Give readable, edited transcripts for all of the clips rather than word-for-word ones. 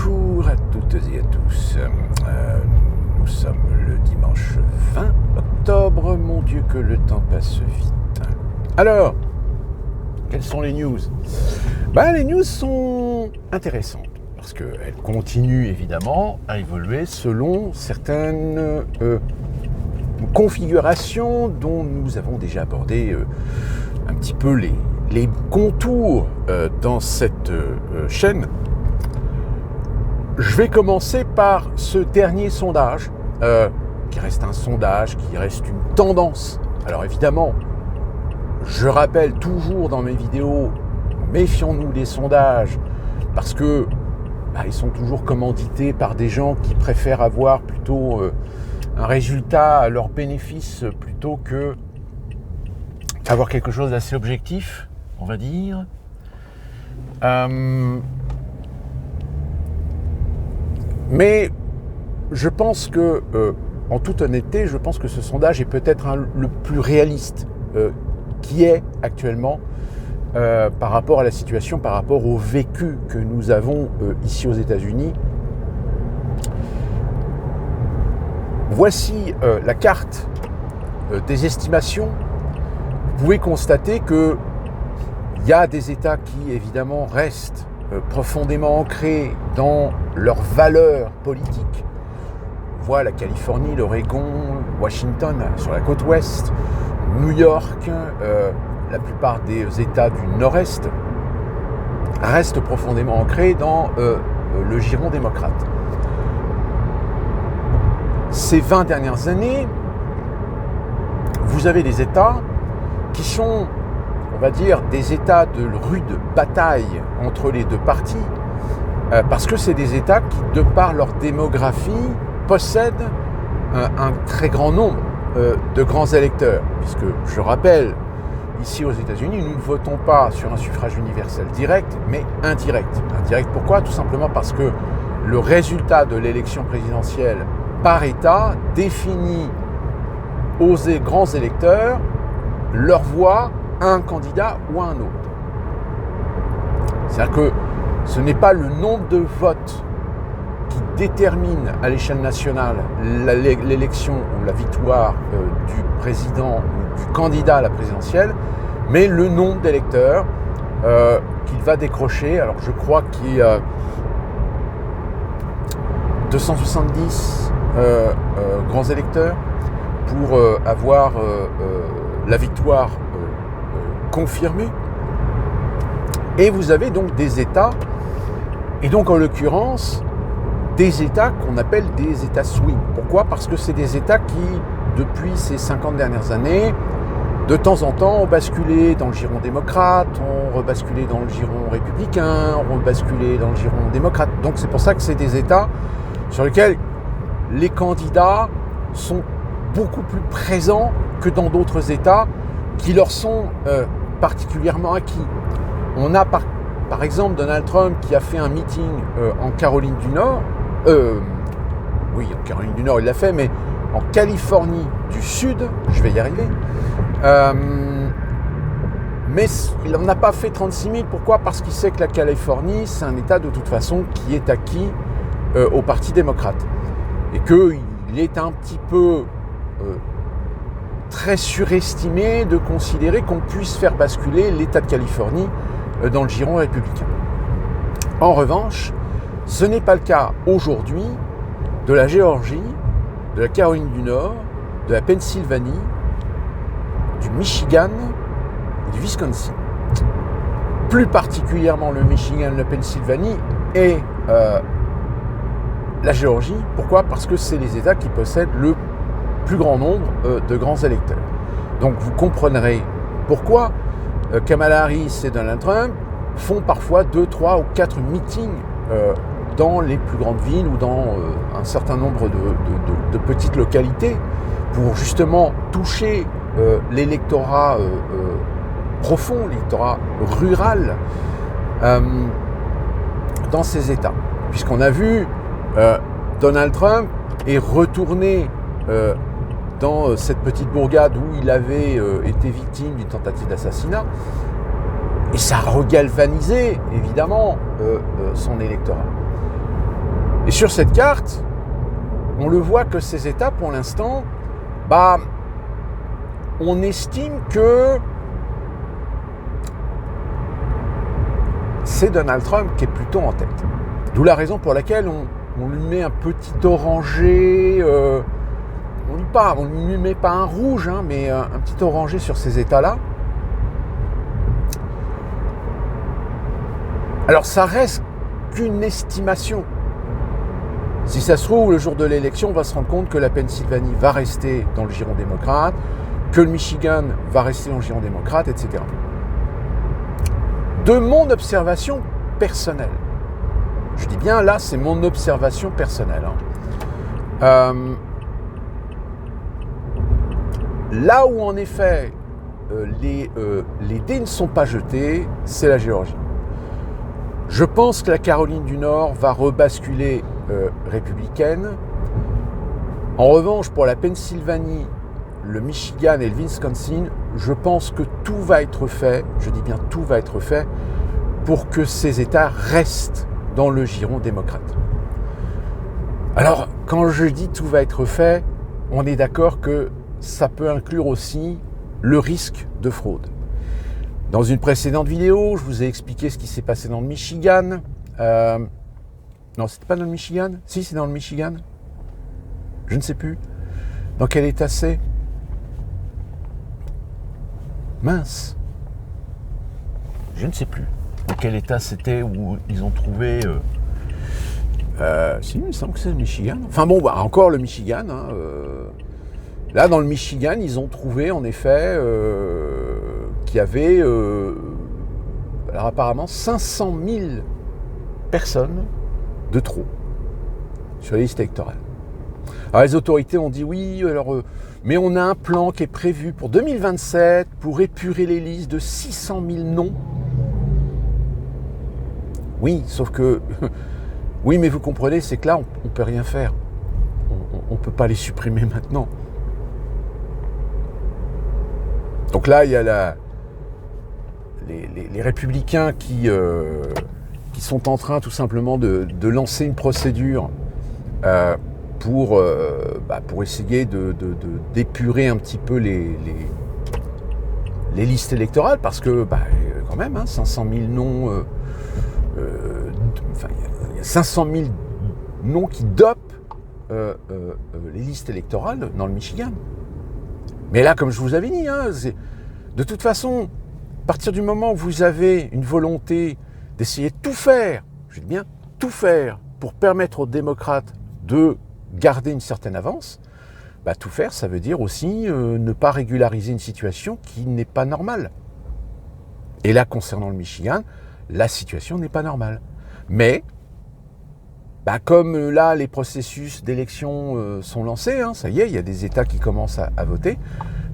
Bonjour à toutes et à tous. Nous sommes le dimanche 20 octobre. Mon Dieu, que le temps passe vite. Alors, quelles sont les news ? Les news sont intéressantes parce qu'elles continuent évidemment à évoluer selon certaines configurations dont nous avons déjà abordé un petit peu les contours dans cette chaîne. Je vais commencer par ce dernier sondage, qui reste un sondage, qui reste une tendance. Alors évidemment, je rappelle toujours dans mes vidéos, méfions-nous des sondages, parce que ils sont toujours commandités par des gens qui préfèrent avoir plutôt un résultat à leur bénéfice plutôt que avoir quelque chose d'assez objectif, on va dire. Mais je pense que, en toute honnêteté, je pense que ce sondage est peut-être le plus réaliste qui est actuellement par rapport à la situation, par rapport au vécu que nous avons ici aux États-Unis. Voici la carte des estimations. Vous pouvez constater qu'il y a des États qui, évidemment, restent profondément ancrés dans leurs valeurs politiques. On voit la Californie, l'Oregon, Washington sur la côte ouest, New York, la plupart des États du nord-est restent profondément ancrés dans le giron démocrate. Ces 20 dernières années, vous avez des États qui sont, on va dire, des États de rude bataille entre les deux partis, parce que c'est des États qui, de par leur démographie, possèdent un très grand nombre de grands électeurs. Puisque, je rappelle, ici aux États-Unis, nous ne votons pas sur un suffrage universel direct, mais indirect. Indirect, pourquoi ? Tout simplement parce que le résultat de l'élection présidentielle par État définit aux grands électeurs leur voix à un candidat ou à un autre. C'est-à-dire que ce n'est pas le nombre de votes qui détermine à l'échelle nationale l'élection ou la victoire du président ou du candidat à la présidentielle, mais le nombre d'électeurs qu'il va décrocher. Alors je crois qu'il y a 270 grands électeurs pour avoir la victoire confirmée. Et vous avez donc des États, et donc en l'occurrence, des États qu'on appelle des États swing. Pourquoi ? Parce que c'est des États qui, depuis ces 50 dernières années, de temps en temps, ont basculé dans le giron démocrate, ont rebasculé dans le giron républicain, ont rebasculé dans le giron démocrate. Donc c'est pour ça que c'est des États sur lesquels les candidats sont beaucoup plus présents que dans d'autres États qui leur sont particulièrement acquis. On a par exemple Donald Trump qui a fait un meeting en Caroline du Nord. Oui, en Caroline du Nord il l'a fait, mais en Californie du Sud, je vais y arriver. Mais il n'en a pas fait 36 000. Pourquoi ? Parce qu'il sait que la Californie, c'est un État de toute façon qui est acquis au Parti démocrate. Et qu'il est un petit peu très surestimé de considérer qu'on puisse faire basculer l'État de Californie dans le giron républicain. En revanche, ce n'est pas le cas aujourd'hui de la Géorgie, de la Caroline du Nord, de la Pennsylvanie, du Michigan et du Wisconsin. Plus particulièrement le Michigan, la Pennsylvanie et la Géorgie. Pourquoi ? Parce que c'est les États qui possèdent le plus grand nombre de grands électeurs. Donc vous comprendrez pourquoi Kamala Harris et Donald Trump font parfois 2, 3 ou 4 meetings dans les plus grandes villes ou dans un certain nombre de petites localités pour justement toucher l'électorat profond, l'électorat rural dans ces États. Puisqu'on a vu Donald Trump est retourné dans cette petite bourgade où il avait été victime d'une tentative d'assassinat. Et ça a regalvanisé, évidemment, son électorat. Et sur cette carte, on le voit que ces États, pour l'instant, on estime que c'est Donald Trump qui est plutôt en tête. D'où la raison pour laquelle on lui met un petit orangé, on ne lui met pas un rouge, mais un petit orangé sur ces États-là. Alors ça reste qu'une estimation. Si ça se trouve, le jour de l'élection, on va se rendre compte que la Pennsylvanie va rester dans le giron démocrate, que le Michigan va rester dans le giron démocrate, etc. De mon observation personnelle, je dis bien là, c'est mon observation personnelle. Là où en effet les dés ne sont pas jetés, c'est la Géorgie. Je pense que la Caroline du Nord va rebasculer républicaine. En revanche, pour la Pennsylvanie, le Michigan et le Wisconsin, je pense que tout va être fait, je dis bien tout va être fait, pour que ces États restent dans le giron démocrate. Alors, quand je dis tout va être fait, on est d'accord que ça peut inclure aussi le risque de fraude. Dans une précédente vidéo, je vous ai expliqué ce qui s'est passé dans le Michigan. Non, c'était pas dans le Michigan? Si, c'est dans le Michigan. Je ne sais plus. Dans quel état c'est? Mince. Je ne sais plus. Dans quel état c'était où ils ont trouvé... si, il me semble que c'est le Michigan. Enfin bon, encore le Michigan. Là, dans le Michigan, ils ont trouvé en effet qu'il y avait alors apparemment 500 000 personnes de trop sur les listes électorales. Alors les autorités ont dit oui, mais on a un plan qui est prévu pour 2027 pour épurer les listes de 600 000 noms. Oui, sauf que... Oui, mais vous comprenez, c'est que là, on ne peut rien faire. On ne peut pas les supprimer maintenant. Donc là, il y a les républicains qui sont en train tout simplement de lancer une procédure pour essayer d'épurer un petit peu les listes électorales, parce que quand même, 500 000 noms, il y a 500 000 noms qui dopent les listes électorales dans le Michigan. Mais là, comme je vous avais dit, de toute façon, à partir du moment où vous avez une volonté d'essayer de tout faire, je dis bien tout faire, pour permettre aux démocrates de garder une certaine avance, tout faire, ça veut dire aussi ne pas régulariser une situation qui n'est pas normale. Et là, concernant le Michigan, la situation n'est pas normale. Mais, comme là, les processus d'élection sont lancés, ça y est, il y a des États qui commencent à voter,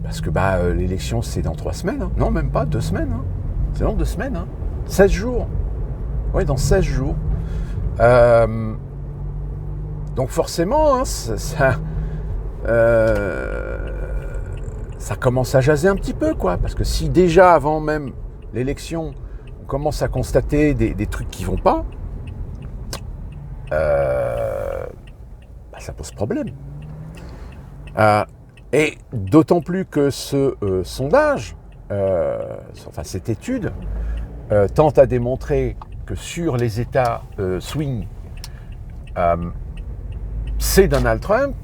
parce que l'élection, c'est dans 3 semaines. Non, même pas, 2 semaines. C'est dans 2 semaines. 16 jours. Oui, dans 16 jours. Donc forcément, ça commence à jaser un petit peu, quoi. Parce que si déjà, avant même l'élection, on commence à constater des trucs qui vont pas, ça pose problème. Et d'autant plus que ce sondage, cette étude, tente à démontrer que sur les États swing, c'est Donald Trump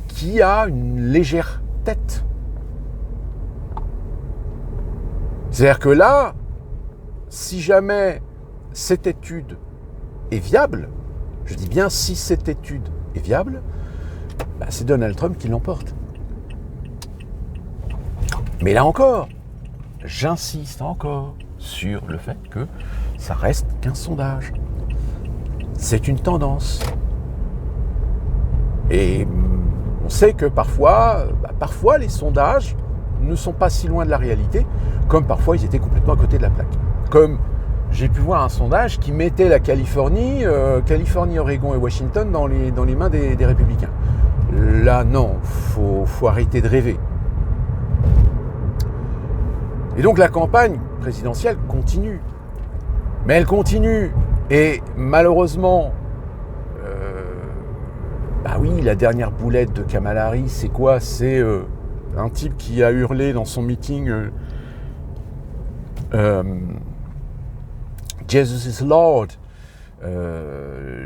qui a une légère tête. C'est-à-dire que là, si jamais cette étude est viable, je dis bien si cette étude est viable, c'est Donald Trump qui l'emporte. Mais là encore, j'insiste encore sur le fait que ça reste qu'un sondage. C'est une tendance. Et on sait que parfois les sondages ne sont pas si loin de la réalité, comme parfois ils étaient complètement à côté de la plaque. Comme j'ai pu voir un sondage qui mettait la Californie, Oregon et Washington dans les mains des républicains. Là, non, faut arrêter de rêver. Et donc la campagne présidentielle continue. Mais elle continue. Et malheureusement, Bah oui, la dernière boulette de Kamala Harris, c'est quoi? C'est un type qui a hurlé dans son meeting Jesus is Lord,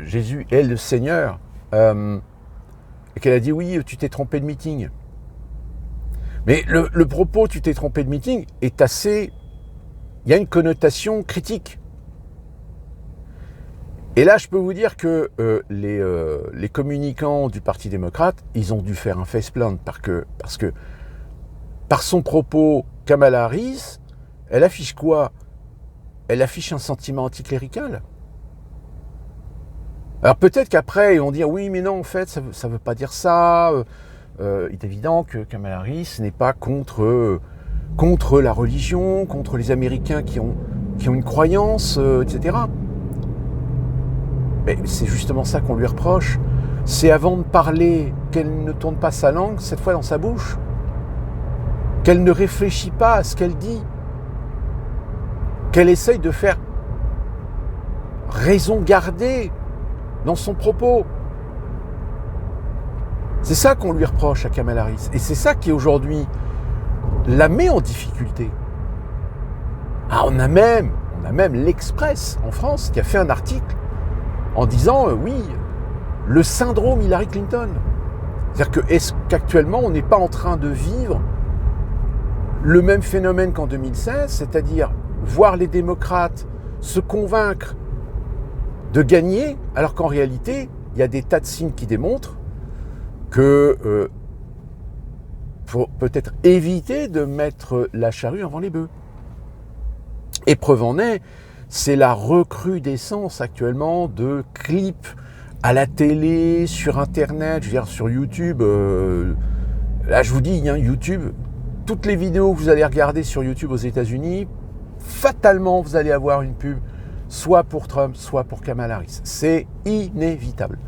Jésus est le Seigneur, et qu'elle a dit oui, tu t'es trompé de meeting. Mais le propos tu t'es trompé de meeting est assez... Il y a une connotation critique. Et là, je peux vous dire que les communicants du Parti démocrate, ils ont dû faire un faceplant parce que par son propos, Kamala Harris, elle affiche quoi? Elle affiche un sentiment anticlérical. Alors peut-être qu'après, ils vont dire oui, mais non, en fait, ça ne veut pas dire ça. Il est évident que Kamala Harris n'est pas contre la religion, contre les Américains qui ont une croyance, etc. Mais c'est justement ça qu'on lui reproche. C'est avant de parler qu'elle ne tourne pas sa langue, cette fois dans sa bouche. Qu'elle ne réfléchit pas à ce qu'elle dit. Qu'elle essaye de faire raison garder dans son propos. C'est ça qu'on lui reproche à Kamala Harris. Et c'est ça qui aujourd'hui la met en difficulté. Ah, on a même l'Express en France qui a fait un article en disant oui, le syndrome Hillary Clinton. C'est-à-dire que est-ce qu'actuellement on n'est pas en train de vivre le même phénomène qu'en 2016, c'est-à-dire voir les démocrates se convaincre de gagner, alors qu'en réalité, il y a des tas de signes qui démontrent que faut peut-être éviter de mettre la charrue avant les bœufs. Et preuve en est, c'est la recrudescence actuellement de clips à la télé, sur Internet, je veux dire sur YouTube. Là, je vous dis, hein, YouTube, toutes les vidéos que vous allez regarder sur YouTube aux États-Unis, fatalement, vous allez avoir une pub, soit pour Trump, soit pour Kamala Harris. C'est inévitable.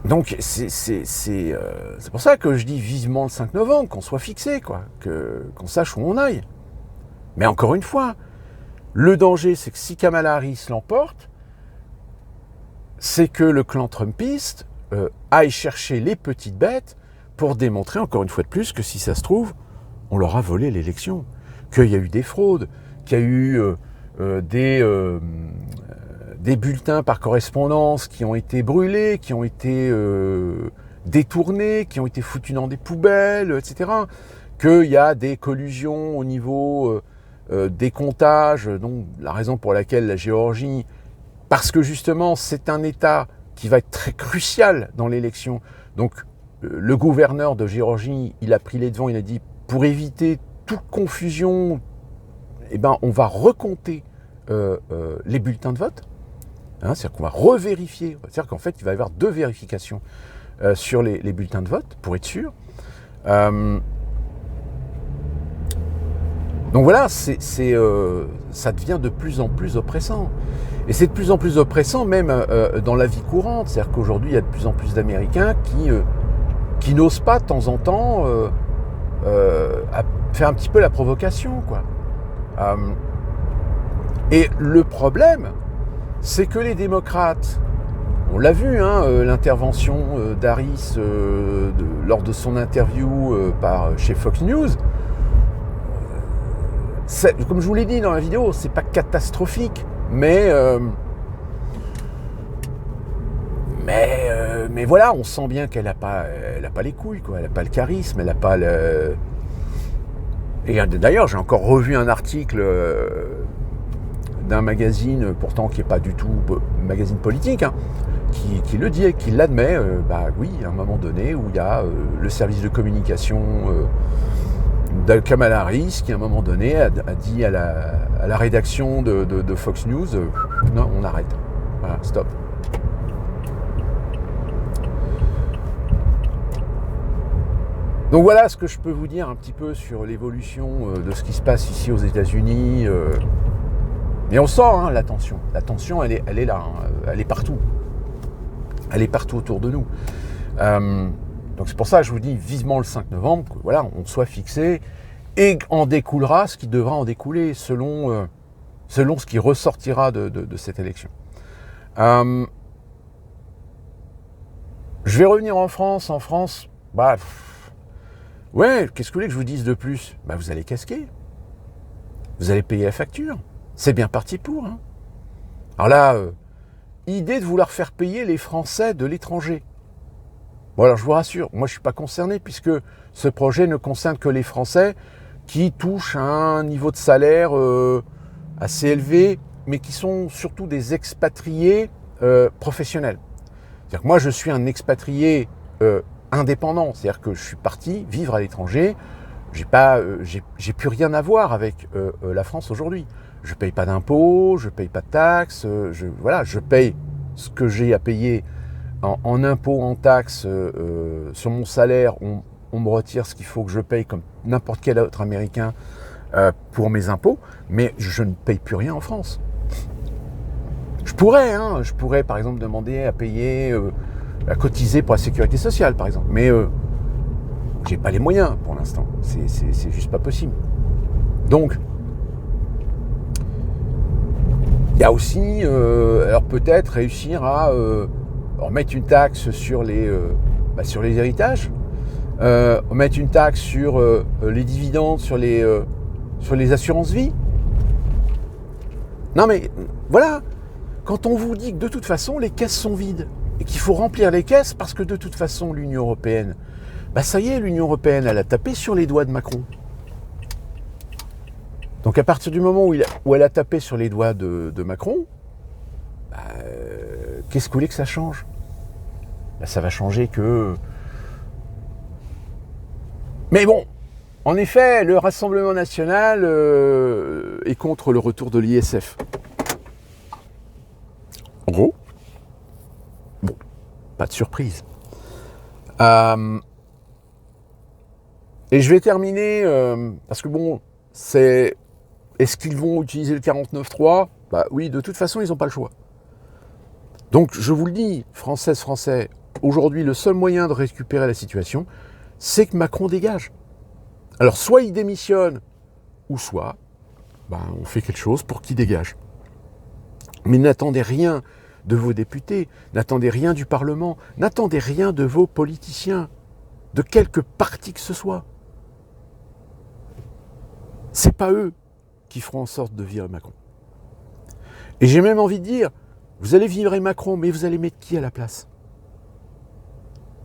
Donc, c'est pour ça que je dis vivement le 5 novembre, qu'on soit fixé, quoi, qu'on sache où on aille. Mais encore une fois, le danger, c'est que si Kamala Harris l'emporte, c'est que le clan trumpiste aille chercher les petites bêtes pour démontrer, encore une fois de plus, que si ça se trouve, on leur a volé l'élection, qu'il y a eu des fraudes, qu'il y a eu des bulletins par correspondance qui ont été brûlés, qui ont été détournés, qui ont été foutus dans des poubelles, etc. Qu'il y a des collusions au niveau des comptages, donc la raison pour laquelle la Géorgie, parce que justement c'est un État qui va être très crucial dans l'élection, donc le gouverneur de Géorgie, il a pris les devants, il a dit pour éviter toute confusion, eh ben, on va recompter les bulletins de vote. Hein, c'est-à-dire qu'on va revérifier. C'est-à-dire qu'en fait, il va y avoir 2 vérifications sur les bulletins de vote, pour être sûr. Donc voilà, ça devient de plus en plus oppressant. Et c'est de plus en plus oppressant même dans la vie courante. C'est-à-dire qu'aujourd'hui, il y a de plus en plus d'Américains qui n'osent pas de temps en temps faire un petit peu la provocation, quoi. Et le problème, c'est que les démocrates, on l'a vu, hein, l'intervention d'Harris lors de son interview chez Fox News, comme je vous l'ai dit dans la vidéo, c'est pas catastrophique, mais voilà, on sent bien qu'elle n'a pas les couilles, quoi. Elle n'a pas le charisme, elle n'a pas le... Et d'ailleurs, j'ai encore revu un article d'un magazine, pourtant qui n'est pas du tout magazine politique, hein, qui le dit, qui l'admet, oui, à un moment donné, où il y a le service de communication de Kamala Harris, qui à un moment donné a dit à la rédaction de Fox News, non, on arrête, voilà, stop. Donc voilà ce que je peux vous dire un petit peu sur l'évolution de ce qui se passe ici aux États-Unis. Mais on sent hein, la tension. La tension, elle est là. Hein. Elle est partout. Elle est partout autour de nous. Donc c'est pour ça que je vous dis vivement le 5 novembre, que voilà, on soit fixé et en découlera ce qui devra en découler selon ce qui ressortira de cette élection. Je vais revenir en France. En France, bah, ouais, qu'est-ce que vous voulez que je vous dise de plus? Bah, vous allez casquer. Vous allez payer la facture. C'est bien parti pour. Hein. Alors là, idée de vouloir faire payer les Français de l'étranger. Bon, alors je vous rassure, moi je ne suis pas concerné puisque ce projet ne concerne que les Français qui touchent un niveau de salaire assez élevé, mais qui sont surtout des expatriés professionnels. C'est-à-dire que moi je suis un expatrié indépendant, c'est-à-dire que je suis parti vivre à l'étranger, j'ai plus rien à voir avec la France aujourd'hui. Je paye pas d'impôts, je paye pas de taxes, je paye ce que j'ai à payer en impôts, en taxes, sur mon salaire, on me retire ce qu'il faut que je paye comme n'importe quel autre Américain pour mes impôts, mais je ne paye plus rien en France. Je pourrais par exemple demander à payer, à cotiser pour la sécurité sociale par exemple, mais j'ai pas les moyens pour l'instant, c'est juste pas possible. Donc, il y a aussi, alors peut-être réussir à mettre une taxe sur les héritages, mettre une taxe sur les dividendes, sur les assurances vie. Non mais voilà, quand on vous dit que de toute façon les caisses sont vides et qu'il faut remplir les caisses parce que de toute façon l'Union européenne, ça y est, l'Union européenne, elle a tapé sur les doigts de Macron. Donc à partir du moment où elle a tapé sur les doigts de Macron, qu'est-ce que vous voulez que ça change? Ça va changer que... Mais bon, en effet, le Rassemblement national est contre le retour de l'ISF. En gros, bon, pas de surprise. Et je vais terminer, parce que bon, est-ce qu'ils vont utiliser le 49.3 ? Oui, de toute façon, ils n'ont pas le choix. Donc, je vous le dis, Françaises, Français, aujourd'hui, le seul moyen de récupérer la situation, c'est que Macron dégage. Alors, soit il démissionne, ou soit, on fait quelque chose pour qu'il dégage. Mais n'attendez rien de vos députés, n'attendez rien du Parlement, n'attendez rien de vos politiciens, de quelque parti que ce soit. C'est pas eux qui feront en sorte de virer Macron. Et j'ai même envie de dire, vous allez virer Macron, mais vous allez mettre qui à la place?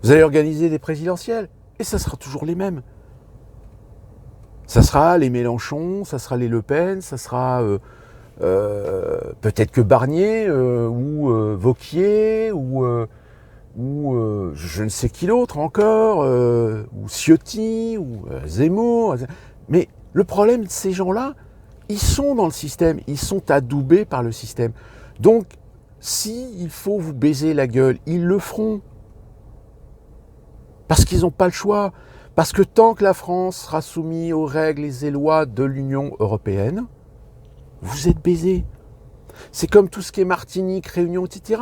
Vous allez organiser des présidentielles, et ça sera toujours les mêmes. Ça sera les Mélenchon, ça sera les Le Pen, ça sera peut-être que Barnier, ou Wauquiez, ou je ne sais qui l'autre encore, ou Ciotti, ou Zemmour. Mais le problème de ces gens-là, ils sont dans le système, ils sont adoubés par le système. Donc, s'il faut vous baiser la gueule, ils le feront. Parce qu'ils n'ont pas le choix. Parce que tant que la France sera soumise aux règles et aux lois de l'Union européenne, vous êtes baisés. C'est comme tout ce qui est Martinique, Réunion, etc.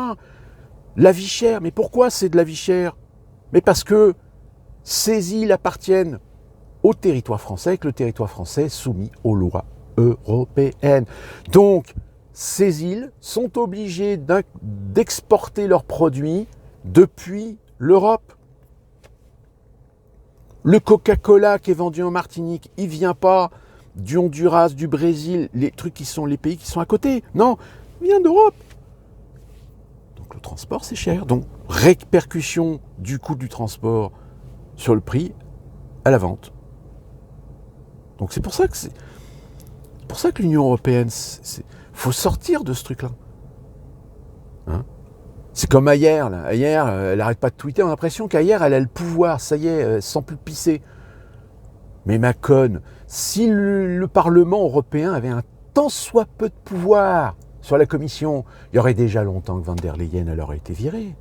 La vie chère, mais pourquoi c'est de la vie chère? Mais parce que ces îles appartiennent au territoire français et que le territoire français est soumis aux lois européennes. Donc, ces îles sont obligées d'exporter leurs produits depuis l'Europe. Le Coca-Cola qui est vendu en Martinique, il ne vient pas du Honduras, du Brésil, les pays qui sont à côté. Non, il vient d'Europe. Donc le transport, c'est cher. Donc, répercussion du coût du transport sur le prix à la vente. Donc c'est pour ça que l'Union européenne, faut sortir de ce truc-là. Hein? C'est comme Ayer, là. Ayer, elle n'arrête pas de tweeter. On a l'impression qu'Ayer, elle a le pouvoir. Ça y est, elle sent plus pisser. Mais ma conne, si le Parlement européen avait un tant soit peu de pouvoir sur la Commission, il y aurait déjà longtemps que Van der Leyen, elle aurait été virée.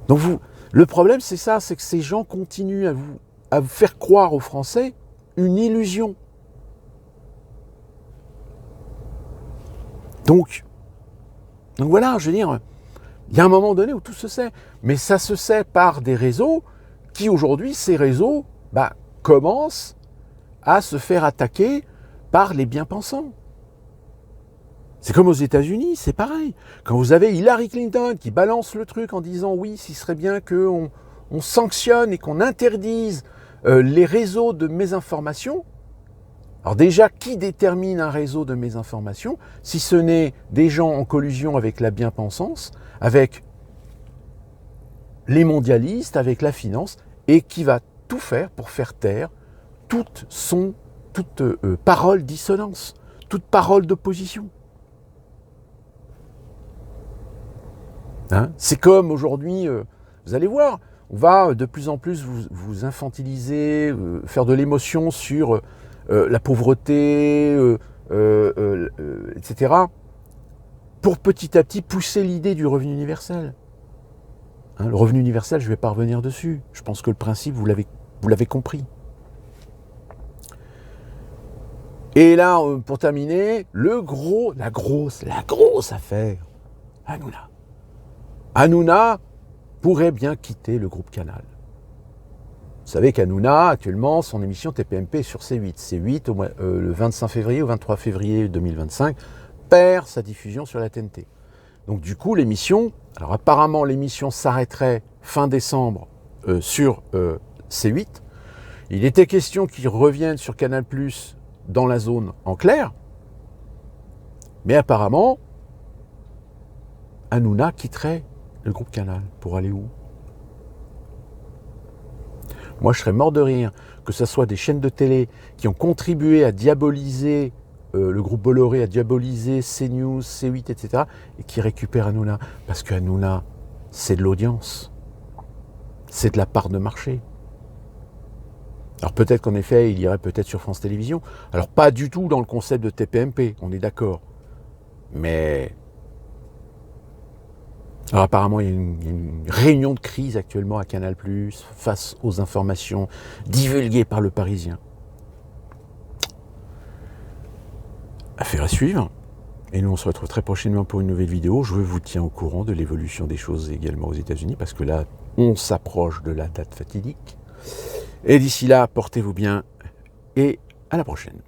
Donc le problème, c'est ça, c'est que ces gens continuent à vous faire croire aux Français une illusion. Donc voilà, je veux dire, il y a un moment donné où tout se sait. Mais ça se sait par des réseaux qui, aujourd'hui, ces réseaux commencent à se faire attaquer par les bien-pensants. C'est comme aux États-Unis, c'est pareil. Quand vous avez Hillary Clinton qui balance le truc en disant oui, s'il serait bien qu'on sanctionne et qu'on interdise les réseaux de mésinformation. Alors déjà, qui détermine un réseau de mésinformation si ce n'est des gens en collusion avec la bien-pensance, avec les mondialistes, avec la finance, et qui va tout faire pour faire taire toute parole dissonance, toute parole d'opposition. Hein, c'est comme aujourd'hui, vous allez voir, on va de plus en plus vous infantiliser, faire de l'émotion sur la pauvreté, etc. Pour petit à petit pousser l'idée du revenu universel. Hein, le revenu universel, je ne vais pas revenir dessus. Je pense que le principe, vous l'avez compris. Et là, pour terminer, la grosse affaire, Hanouna. Hanouna pourrait bien quitter le groupe Canal. Vous savez qu'Hanouna, actuellement, son émission TPMP est sur C8. C8, le 25 février au 23 février 2025, perd sa diffusion sur la TNT. Donc du coup, l'émission, alors apparemment l'émission s'arrêterait fin décembre sur C8. Il était question qu'il revienne sur Canal+, dans la zone en clair. Mais apparemment, Hanouna quitterait le groupe Canal pour aller où? Moi, je serais mort de rire que ce soit des chaînes de télé qui ont contribué à diaboliser le groupe Bolloré, à diaboliser CNews, C8, etc. et qui récupèrent Hanouna. Parce que Hanouna, c'est de l'audience. C'est de la part de marché. Alors peut-être qu'en effet, il irait peut-être sur France Télévisions. Alors pas du tout dans le concept de TPMP, on est d'accord. Mais... Alors apparemment, il y a une réunion de crise actuellement à Canal+, face aux informations divulguées par le Parisien. Affaire à suivre. Et nous, on se retrouve très prochainement pour une nouvelle vidéo. Je vous tiens au courant de l'évolution des choses également aux États-Unis, parce que là, on s'approche de la date fatidique. Et d'ici là, portez-vous bien et à la prochaine.